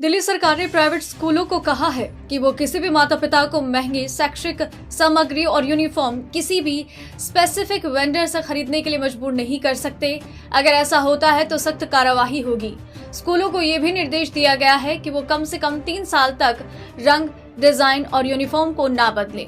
दिल्ली सरकार ने प्राइवेट स्कूलों को कहा है कि वो किसी भी माता पिता को महंगी शैक्षिक सामग्री और यूनिफॉर्म किसी भी स्पेसिफिक वेंडर से खरीदने के लिए मजबूर नहीं कर सकते। अगर ऐसा होता है तो सख्त कार्रवाई होगी। स्कूलों को ये भी निर्देश दिया गया है कि वो कम से कम 3 साल तक रंग, डिजाइन और यूनिफॉर्म को ना बदलें।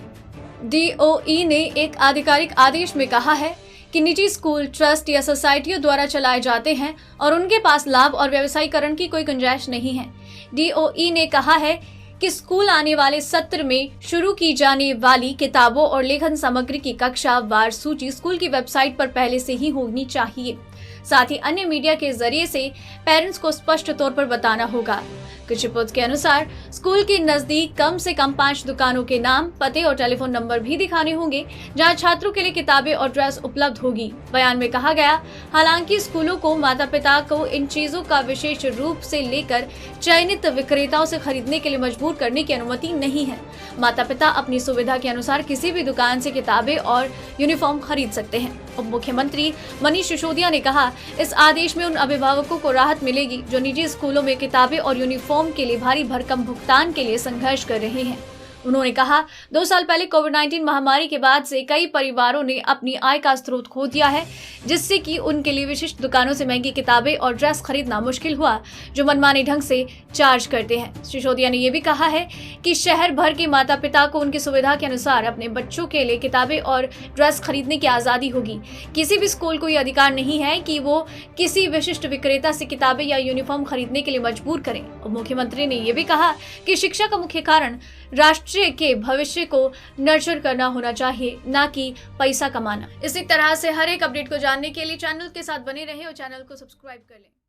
DOE ने एक आधिकारिक आदेश में कहा है कि निजी स्कूल ट्रस्ट या सोसाइटियों द्वारा चलाए जाते हैं और उनके पास लाभ और व्यवसायीकरण की कोई गुंजाइश नहीं है। DOE ने कहा है कि स्कूल आने वाले सत्र में शुरू की जाने वाली किताबों और लेखन सामग्री की कक्षा वार सूची स्कूल की वेबसाइट पर पहले से ही होनी चाहिए। साथ ही अन्य मीडिया के जरिए से पेरेंट्स को स्पष्ट तौर पर बताना होगा। कुछ रिपोर्ट्स के अनुसार स्कूल के नजदीक कम से कम 5 दुकानों के नाम, पते और टेलीफोन नंबर भी दिखाने होंगे जहां छात्रों के लिए किताबें और ड्रेस उपलब्ध होगी। बयान में कहा गया, हालांकि स्कूलों को माता पिता को इन चीजों का विशेष रूप से लेकर चयनित विक्रेताओं से खरीदने के लिए मजबूर करने की अनुमति नहीं है। माता पिता अपनी सुविधा के अनुसार किसी भी दुकान से किताबें और यूनिफॉर्म खरीद सकते हैं। उप मुख्यमंत्री मनीष सिसोदिया ने कहा, इस आदेश में उन अभिभावकों को राहत मिलेगी जो निजी स्कूलों में किताबें और यूनिफॉर्म के लिए भारी भरकम भुगतान के लिए संघर्ष कर रहे हैं। उन्होंने कहा, 2 साल पहले कोविड-19 महामारी के बाद से कई परिवारों ने अपनी आय का स्रोत खो दिया है, जिससे कि उनके लिए विशिष्ट दुकानों से महंगी किताबें और ड्रेस खरीदना मुश्किल हुआ, जो मनमाने ढंग से चार्ज करते हैं। सिसोदिया ने यह भी कहा है कि शहर भर के माता पिता को उनकी सुविधा के अनुसार अपने बच्चों के लिए किताबें और ड्रेस खरीदने की आज़ादी होगी। किसी भी स्कूल को यह अधिकार नहीं है कि वो किसी विशिष्ट विक्रेता से किताबें या यूनिफॉर्म खरीदने के लिए मजबूर करें। उप मुख्यमंत्री ने यह भी कहा कि शिक्षा का मुख्य कारण राष्ट्र के भविष्य को नर्चर करना होना चाहिए, ना कि पैसा कमाना। इसी तरह से हर एक अपडेट को जानने के लिए चैनल के साथ बने रहें और चैनल को सब्सक्राइब कर लें।